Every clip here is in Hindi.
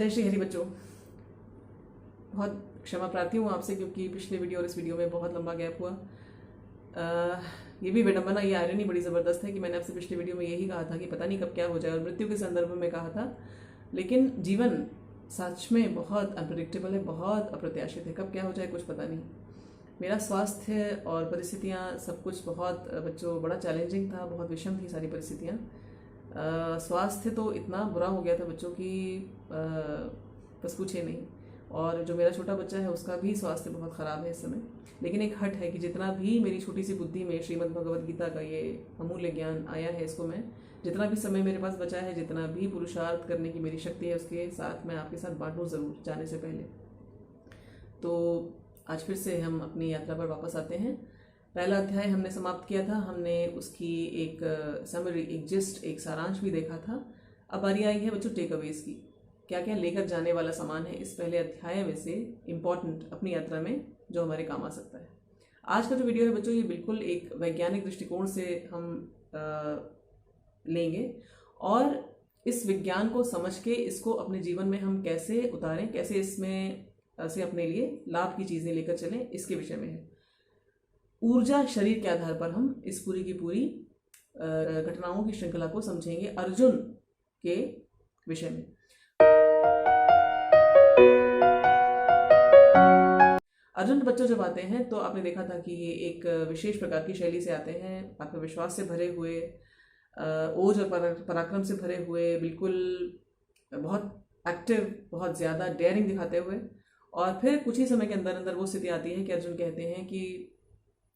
जय श्री हरि बच्चों। बहुत क्षमा प्रार्थी हूँ आपसे क्योंकि पिछले वीडियो और इस वीडियो में बहुत लंबा गैप हुआ। ये भी विडम्बना, ये आयरनी बड़ी ज़बरदस्त है कि मैंने आपसे पिछले वीडियो में यही कहा था कि पता नहीं कब क्या हो जाए और मृत्यु के संदर्भ में कहा था, लेकिन जीवन सच में बहुत अनप्रेडिक्टेबल है, बहुत अप्रत्याशित है। कब क्या हो जाए कुछ पता नहीं। मेरा स्वास्थ्य और परिस्थितियाँ सब कुछ बहुत बच्चों बड़ा चैलेंजिंग था, बहुत विषम थी सारी परिस्थितियाँ। स्वास्थ्य तो इतना बुरा हो गया था बच्चों की बस पूछे नहीं। और जो मेरा छोटा बच्चा है उसका भी स्वास्थ्य बहुत ख़राब है इस समय। लेकिन एक हट है कि जितना भी मेरी छोटी सी बुद्धि में श्रीमद् भगवद गीता का ये अमूल्य ज्ञान आया है, इसको मैं जितना भी समय मेरे पास बचा है, जितना भी पुरुषार्थ करने की मेरी शक्ति है, उसके साथ मैं आपके साथ बांटूँ ज़रूर जाने से पहले। तो आज फिर से हम अपनी यात्रा पर वापस आते हैं। पहला अध्याय हमने समाप्त किया था, हमने उसकी एक समरी, एक जिस्ट, एक सारांश भी देखा था। अब बारी आई है बच्चों टेक अवेज की। क्या क्या लेकर जाने वाला सामान है इस पहले अध्याय में से इम्पॉर्टेंट अपनी यात्रा में जो हमारे काम आ सकता है। आज का जो वीडियो है बच्चों, ये बिल्कुल एक वैज्ञानिक दृष्टिकोण से हम लेंगे और इस विज्ञान को समझ के इसको अपने जीवन में हम कैसे उतारें, कैसे इसमें से अपने लिए लाभ की चीज़ें लेकर चलें, इसके विषय में है। ऊर्जा शरीर के आधार पर हम इस पूरी की पूरी घटनाओं की श्रृंखला को समझेंगे अर्जुन के विषय में। अर्जुन बच्चों जब आते हैं तो आपने देखा था कि ये एक विशेष प्रकार की शैली से आते हैं, आत्मविश्वास से भरे हुए, ओज और पराक्रम से भरे हुए, बिल्कुल बहुत एक्टिव, बहुत ज़्यादा डेयरिंग दिखाते हुए। और फिर कुछ ही समय के अंदर अंदर वो स्थिति आती है कि अर्जुन कहते हैं कि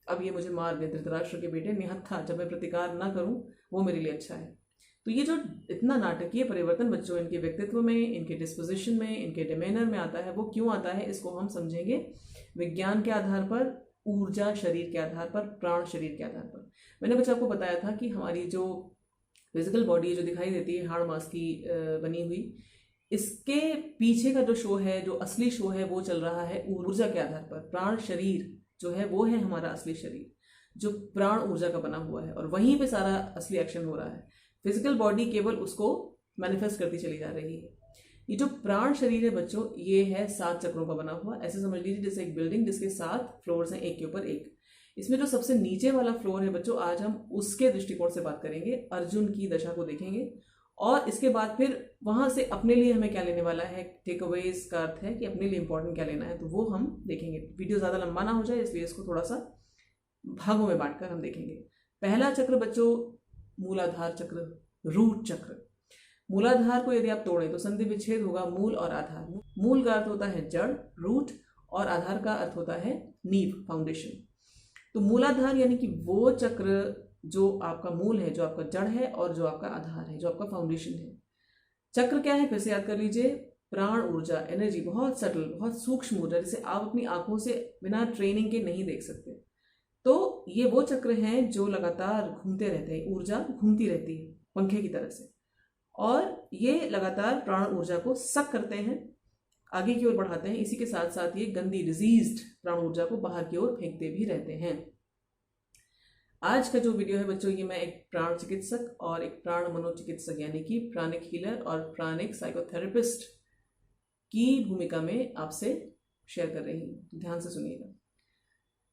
अब ये मुझे मार दे, धृतराष्ट्र के बेटे, निहत्था, जब मैं प्रतिकार ना करूं वो मेरे लिए अच्छा है। तो ये जो इतना नाटकीय परिवर्तन बच्चों इनके व्यक्तित्व में, इनके डिस्पोजिशन में, इनके डिमेनर में आता है, वो क्यों आता है, इसको हम समझेंगे विज्ञान के आधार पर, ऊर्जा शरीर के आधार पर, प्राण शरीर के आधार पर। मैंने बच्चा आपको बताया था कि हमारी जो फिजिकल बॉडी जो दिखाई देती है हाड़ मांस की बनी हुई, इसके पीछे का जो शो है, जो असली शो है, वो चल रहा है ऊर्जा के आधार पर। प्राण शरीर जो है वो है हमारा असली शरीर, जो प्राण ऊर्जा का बना हुआ है, और वहीं पे सारा असली एक्शन हो रहा है। फिजिकल बॉडी केवल उसको मैनिफेस्ट करती चली जा रही है। ये जो प्राण शरीर है बच्चों, ये है 7 चक्रों का बना हुआ। ऐसे समझ लीजिए जैसे एक बिल्डिंग जिसके 7 फ्लोर्स हैं, एक के ऊपर एक। इसमें जो सबसे नीचे वाला फ्लोर है बच्चों, आज हम उसके दृष्टिकोण से बात करेंगे, अर्जुन की दशा को देखेंगे। और इसके बाद फिर वहां से अपने लिए हमें क्या लेने वाला है, टेक अवेज का अर्थ है कि अपने लिए इंपॉर्टेंट क्या लेना है, तो वो हम देखेंगे। वीडियो ज़्यादा लंबा ना हो जाए इसलिए इसको थोड़ा सा भागों में बांटकर हम देखेंगे। पहला चक्र बच्चों मूलाधार चक्र, रूट चक्र। मूलाधार को यदि आप तोड़ें तो संधि विच्छेद होगा मूल और आधार। मूल का अर्थ होता है जड़, रूट, और आधार का अर्थ होता है नींव, फाउंडेशन। तो मूलाधार यानी कि वो चक्र जो आपका मूल है, जो आपका जड़ है, और जो आपका आधार है, जो आपका फाउंडेशन है। चक्र क्या है, फिर से याद कर लीजिए, प्राण ऊर्जा, एनर्जी, बहुत सटल, बहुत सूक्ष्म ऊर्जा, जिसे आप अपनी आंखों से बिना ट्रेनिंग के नहीं देख सकते। तो ये वो चक्र हैं जो लगातार घूमते रहते हैं, ऊर्जा घूमती रहती है पंखे की तरह से, और ये लगातार प्राण ऊर्जा को सक करते हैं, आगे की ओर बढ़ाते हैं। इसी के साथ साथ ये गंदी डिजीज्ड प्राण ऊर्जा को बाहर की ओर फेंकते भी रहते हैं। आज का जो वीडियो है बच्चों, ये मैं एक प्राण चिकित्सक और एक प्राण मनोचिकित्सक यानी कि प्राणिक हीलर और प्राणिक साइकोथेरेपिस्ट की भूमिका में आपसे शेयर कर रही हूँ। ध्यान से सुनिएगा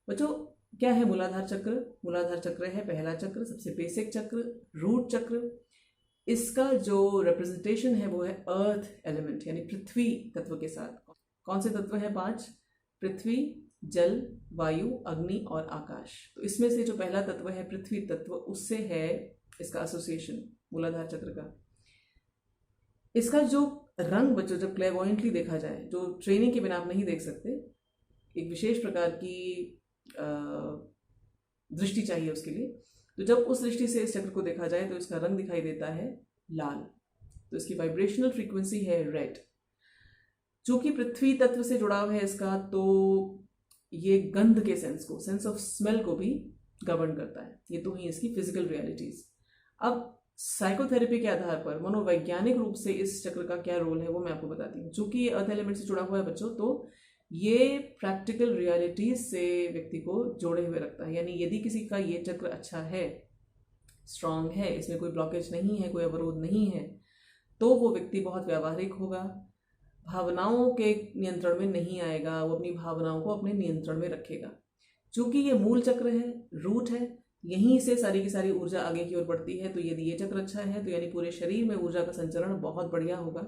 बच्चों। क्या है मूलाधार चक्र? मूलाधार चक्र है पहला चक्र, सबसे बेसिक चक्र, रूट चक्र। इसका जो रिप्रेजेंटेशन है वो है अर्थ एलिमेंट यानी पृथ्वी तत्व के साथ। कौन से तत्व हैं? 5। पृथ्वी, जल, वायु, अग्नि और आकाश। तो इसमें से जो पहला तत्व है पृथ्वी तत्व, उससे है इसका एसोसिएशन मूलाधार चक्र का। इसका जो रंग बच्चों जब क्लेयरवॉयंटली देखा जाए, जो ट्रेनिंग के बिना आप नहीं देख सकते, एक विशेष प्रकार की दृष्टि चाहिए उसके लिए, तो जब उस दृष्टि से इस चक्र को देखा जाए तो इसका रंग दिखाई देता है लाल। तो इसकी वाइब्रेशनल फ्रीक्वेंसी है रेड। चूंकि पृथ्वी तत्व से जुड़ाव है इसका, तो ये गंध के सेंस को, सेंस ऑफ स्मेल को भी गवर्न करता है। ये तो ही इसकी फिजिकल रियलिटीज। अब साइकोथेरेपी के आधार पर मनोवैज्ञानिक रूप से इस चक्र का क्या रोल है वो मैं आपको बताती हूँ। चूंकि ये अर्थ एलिमेंट से जुड़ा हुआ है बच्चों, तो ये प्रैक्टिकल रियलिटीज से व्यक्ति को जोड़े हुए रखता है। यानी यदि किसी का ये चक्र अच्छा है, स्ट्रांग है, इसमें कोई ब्लॉकेज नहीं है, कोई अवरोध नहीं है, तो वो व्यक्ति बहुत व्यावहारिक होगा, भावनाओं के नियंत्रण में नहीं आएगा, वो अपनी भावनाओं को अपने नियंत्रण में रखेगा। चूंकि ये मूल चक्र है, रूट है, यहीं से सारी की सारी ऊर्जा आगे की ओर बढ़ती है। तो यदि ये चक्र अच्छा है तो यानी पूरे शरीर में ऊर्जा का संचरण बहुत बढ़िया होगा,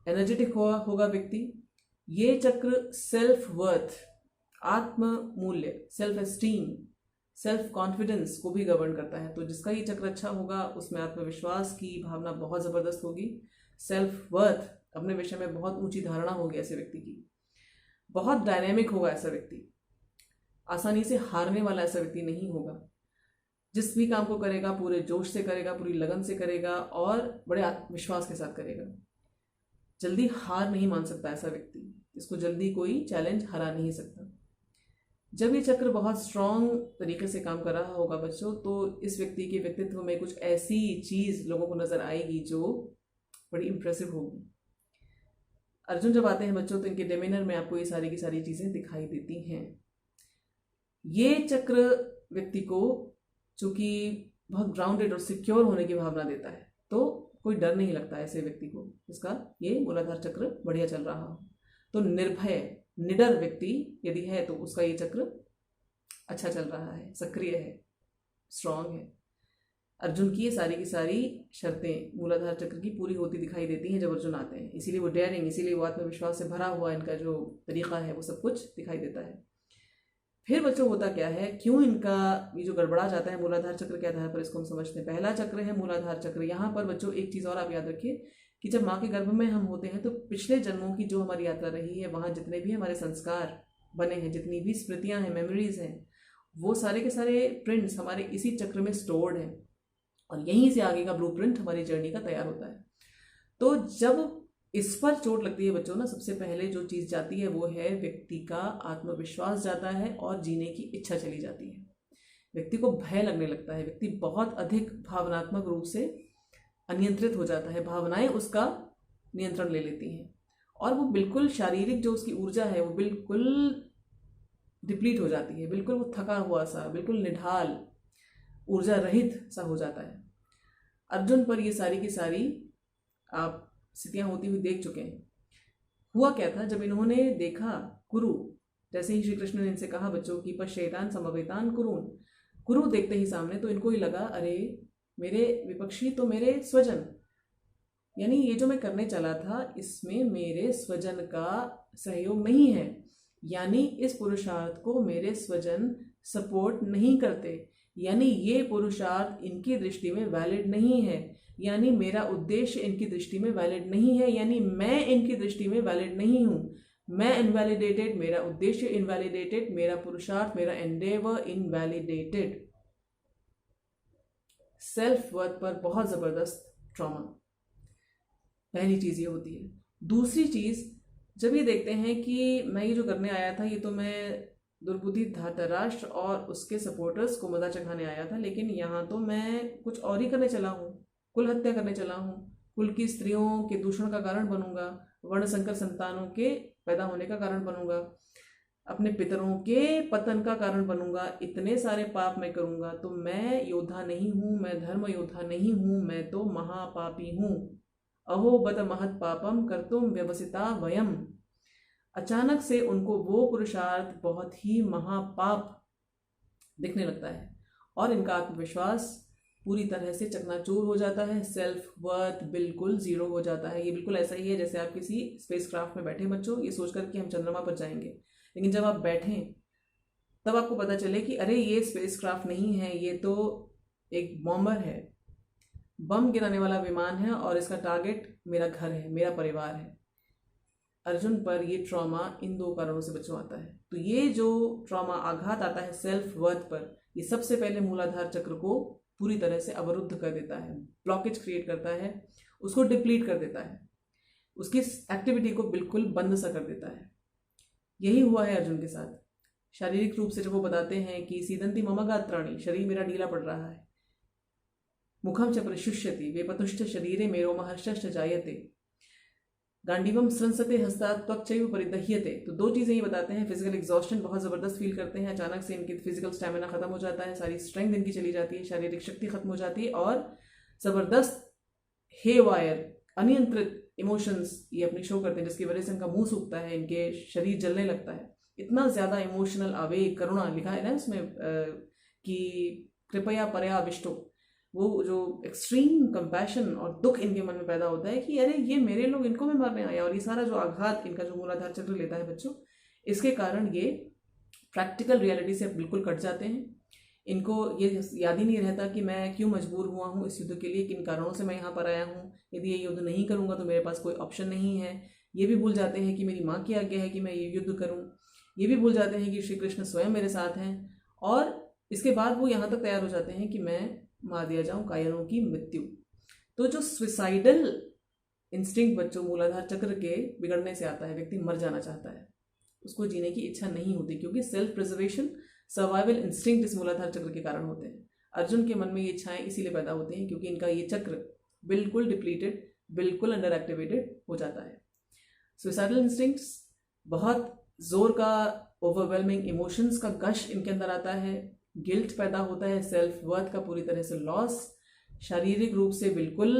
एनर्जेटिक होगा व्यक्ति। ये चक्र सेल्फ वर्थ, आत्म मूल्य, सेल्फ एस्टीम, सेल्फ कॉन्फिडेंस को भी गवर्न करता है। तो जिसका ये चक्र अच्छा होगा उसमें आत्मविश्वास की भावना बहुत ज़बरदस्त होगी, सेल्फ वर्थ, अपने विषय में बहुत ऊंची धारणा होगी ऐसे व्यक्ति की, बहुत डायनेमिक होगा ऐसा व्यक्ति, आसानी से हारने वाला ऐसा व्यक्ति नहीं होगा। जिस भी काम को करेगा पूरे जोश से करेगा, पूरी लगन से करेगा और बड़े आत्मविश्वास के साथ करेगा। जल्दी हार नहीं मान सकता ऐसा व्यक्ति, इसको जल्दी कोई चैलेंज हरा नहीं सकता। जब ये चक्र बहुत स्ट्रांग तरीके से काम कर रहा होगा बच्चों, तो इस व्यक्ति के व्यक्तित्व में कुछ ऐसी चीज लोगों को नजर आएगी जो बड़ी इंप्रेसिव होगी। अर्जुन जब आते हैं बच्चों तो इनके डेमिनर में आपको ये सारी की सारी चीजें दिखाई देती हैं। ये चक्र व्यक्ति को चूंकि बहुत ग्राउंडेड और सिक्योर होने की भावना देता है, तो कोई डर नहीं लगता ऐसे व्यक्ति को, इसका ये मूलाधार चक्र बढ़िया चल रहा हो। तो निर्भय, निडर व्यक्ति यदि है तो उसका ये चक्र अच्छा चल रहा है, सक्रिय है, स्ट्रांग है। अर्जुन की ये सारी की सारी शर्तें मूलाधार चक्र की पूरी होती दिखाई देती हैं जब अर्जुन आते हैं, इसीलिए वो डेयरिंग, इसीलिए वो आत्मविश्वास से भरा हुआ इनका जो तरीका है वो सब कुछ दिखाई देता है। फिर बच्चों होता क्या है, क्यों इनका ये जो गड़बड़ा जाता है मूलाधार चक्र के आधार पर, इसको हम समझते हैं। पहला चक्र है मूलाधार चक्र। यहाँ पर बच्चों एक चीज़ और आप याद रखिए कि जब माँ के गर्भ में हम होते हैं तो पिछले जन्मों की जो हमारी यात्रा रही है, वहाँ जितने भी हमारे संस्कार बने हैं, जितनी भी स्मृतियाँ हैं, मेमोरीज हैं, वो सारे के सारे प्रिंट्स हमारे इसी चक्र में स्टोर्ड हैं और यहीं से आगे का ब्लूप्रिंट हमारी जर्नी का तैयार होता है। तो जब इस पर चोट लगती है बच्चों ना, सबसे पहले जो चीज़ जाती है वो है व्यक्ति का आत्मविश्वास जाता है और जीने की इच्छा चली जाती है। व्यक्ति को भय लगने लगता है, व्यक्ति बहुत अधिक भावनात्मक रूप से अनियंत्रित हो जाता है, भावनाएं उसका नियंत्रण ले लेती हैं और वो बिल्कुल शारीरिक जो उसकी ऊर्जा है वो बिल्कुल डिप्लीट हो जाती है, बिल्कुल वो थका हुआ सा, बिल्कुल निढाल, ऊर्जा रहित सा हो जाता है। अर्जुन पर ये सारी की सारी आप स्थितियां होती हुई देख चुके हैं। हुआ क्या था, जब इन्होंने देखा कुरु, जैसे ही श्री कृष्ण ने इनसे कहा बच्चों की पश्येतान समवेतान कुरुन, कुरु देखते ही सामने, तो इनको ही लगा अरे मेरे विपक्षी तो मेरे स्वजन, यानी ये जो मैं करने चला था इसमें मेरे स्वजन का सहयोग नहीं है, यानी इस पुरुषार्थ को मेरे स्वजन सपोर्ट नहीं करते, यानी ये पुरुषार्थ इनकी दृष्टि में वैलिड नहीं है, यानी मेरा उद्देश्य इनकी दृष्टि में वैलिड नहीं है, यानी मैं इनकी दृष्टि में वैलिड नहीं हूं, मैं इनवैलिडेटेड, मेरा उद्देश्य इनवैलिडेटेड, मेरा पुरुषार्थ, मेरा एंडेवर इनवैलिडेटेड। सेल्फ वर्थ पर बहुत जबरदस्त ट्रॉमा, पहली चीज ये होती है। दूसरी चीज, जब ये देखते हैं कि मैं ये जो करने आया था ये तो मैं दुर्बुद्धि धृतराष्ट्र और उसके सपोर्टर्स को मजा चखाने आया था, लेकिन यहाँ तो मैं कुछ और ही करने चला हूँ, कुल हत्या करने चला हूँ, कुल की स्त्रियों के दूषण का कारण बनूंगा, वर्ण संकर संतानों के पैदा होने का कारण बनूंगा, अपने पितरों के पतन का कारण बनूंगा, इतने सारे पाप मैं करूंगा। तो मैं योद्धा नहीं हूँ, मैं धर्म योद्धा नहीं हूँ, मैं तो महापापी हूँ। अहो बद महत पापम कर्तुम व्यवसिता वयम। अचानक से उनको वो पुरुषार्थ बहुत ही महापाप दिखने लगता है और इनका आत्मविश्वास पूरी तरह से चकनाचूर हो जाता है, सेल्फ वर्थ बिल्कुल जीरो हो जाता है। ये बिल्कुल ऐसा ही है जैसे आप किसी स्पेस क्राफ्ट में बैठे बच्चों, ये सोचकर कि हम चंद्रमा पर जाएंगे, लेकिन जब आप बैठें तब आपको पता चले कि अरे ये स्पेस क्राफ्ट नहीं है, ये तो एक बॉम्बर है, बम गिराने वाला विमान है और इसका टारगेट मेरा घर है, मेरा परिवार है। अर्जुन पर ये ट्रॉमा इन दो कारणों से बच्चों आता है। तो ये जो ट्रॉमा आघात आता है सेल्फ वर्थ पर, ये सबसे पहले मूलाधार चक्र को पूरी तरह से अवरुद्ध कर देता है, ब्लॉकेज क्रिएट करता है, उसको डिप्लीट कर देता है, उसकी एक्टिविटी को बिल्कुल बंद सा कर देता है। यही हुआ है अर्जुन के साथ। शारीरिक रूप से जब वो बताते हैं कि सीदंती मम गात्राणि, शरीर मेरा ढीला पड़ रहा है, मुखम च प्रशुष्यति वेपतुष्ट शरीरे मेरो महर्षश्च जायते, गांडीवम स्रंसते हस्तात् त्वक्चैव परिदह्यते। तो दो चीजें ये बताते हैं, फिजिकल एग्जॉस्शन बहुत जबरदस्त फील करते हैं, अचानक से इनकी फिजिकल स्टैमिना खत्म हो जाता है, सारी स्ट्रेंथ इनकी चली जाती है, शारीरिक शक्ति खत्म हो जाती है और जबरदस्त हेवायर अनियंत्रित इमोशंस ये अपनी शो करते हैं, जिसकी वजह से इनका मुंह सूखता है, इनके शरीर जलने लगता है। इतना ज़्यादा इमोशनल आवेग, करुणा लिखा है ना उसमें कि कृपया परयाविष्टो, वो जो एक्सट्रीम कंपैशन और दुख इनके मन में पैदा होता है कि अरे ये मेरे लोग, इनको मैं मारने आया। और ये सारा जो आघात इनका जो मूलाधार चक्र लेता है बच्चों, इसके कारण ये प्रैक्टिकल रियलिटी से बिल्कुल कट जाते हैं। इनको ये याद ही नहीं रहता कि मैं क्यों मजबूर हुआ हूँ इस युद्ध के लिए, किन कारणों से मैं यहाँ पर आया हूँ। यदि ये युद्ध नहीं करूँगा तो मेरे पास कोई ऑप्शन नहीं है। ये भी भूल जाते हैं कि मेरी माँ की आज्ञा है कि मैं ये युद्ध करूँ। ये भी भूल जाते हैं कि श्री कृष्ण स्वयं मेरे साथ हैं। और इसके बाद वो यहाँ तक तैयार हो जाते हैं कि मैं मार दिया जाऊँ, कायरों की मृत्यु। तो जो सुसाइडल इंस्टिंक्ट बच्चों मूलाधार चक्र के बिगड़ने से आता है, व्यक्ति मर जाना चाहता है, उसको जीने की इच्छा नहीं होती, क्योंकि सेल्फ प्रिजर्वेशन, सर्वाइवल इंस्टिंक्ट इस मूलाधार चक्र के कारण होते हैं। अर्जुन के मन में ये इच्छाएं इसीलिए पैदा होती हैं क्योंकि इनका ये चक्र बिल्कुल डिप्लीटेड, बिल्कुल अंडर एक्टिवेटेड हो जाता है। सुसाइडल इंस्टिंक्ट्स, बहुत जोर का ओवरवेलमिंग इमोशंस का गश इनके अंदर आता है, गिल्ट पैदा होता है, सेल्फ वर्थ का पूरी तरह से लॉस, शारीरिक रूप से बिल्कुल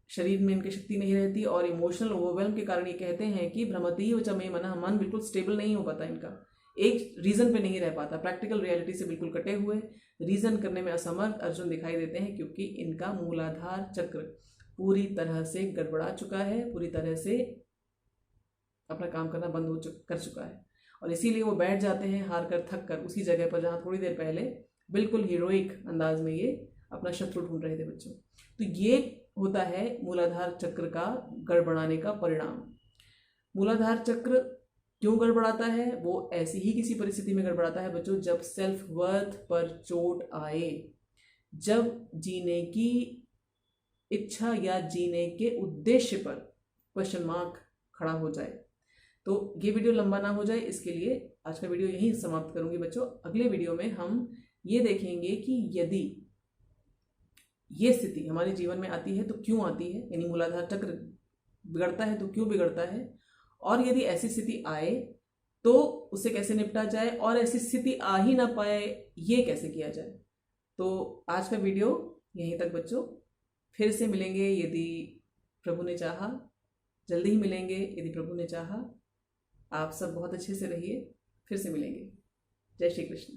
शरीर में इनकी शक्ति नहीं रहती, और इमोशनल ओवरवेलम के कारण ये कहते हैं कि भ्रमती व चमे मन, मन बिल्कुल स्टेबल नहीं हो पाता इनका, एक रीजन पे नहीं रह पाता, प्रैक्टिकल रियलिटी से बिल्कुल कटे हुए, रीजन करने में असमर्थ अर्जुन दिखाई देते हैं, क्योंकि इनका मूलाधार चक्र पूरी तरह से गड़बड़ा चुका है, पूरी तरह से अपना काम करना बंद कर चुका है। और इसीलिए वो बैठ जाते हैं हार कर, थक कर, उसी जगह पर जहाँ थोड़ी देर पहले बिल्कुल हीरोइक अंदाज में ये अपना शत्रु ढूंढ रहे थे बच्चों। तो ये होता है मूलाधार चक्र का गड़बड़ाने का परिणाम। मूलाधार चक्र क्यों गड़बड़ाता है? वो ऐसी ही किसी परिस्थिति में गड़बड़ाता है बच्चों जब सेल्फ वर्थ पर चोट आए, जब जीने की इच्छा या जीने के उद्देश्य पर क्वेश्चन मार्क खड़ा हो जाए। तो ये वीडियो लंबा ना हो जाए, इसके लिए आज का वीडियो यहीं समाप्त करूंगी बच्चों। अगले वीडियो में हम ये देखेंगे कि यदि ये स्थिति हमारे जीवन में आती है तो क्यों आती है, यानी मूलाधार चक्र बिगड़ता है तो क्यों बिगड़ता है, और यदि ऐसी स्थिति आए तो उससे कैसे निपटा जाए, और ऐसी स्थिति आ ही ना पाए ये कैसे किया जाए। तो आज का वीडियो यहीं तक बच्चों, फिर से मिलेंगे यदि प्रभु ने चाहा, जल्दी ही मिलेंगे यदि प्रभु ने चाहा। आप सब बहुत अच्छे से रहिए, फिर से मिलेंगे। जय श्री कृष्ण।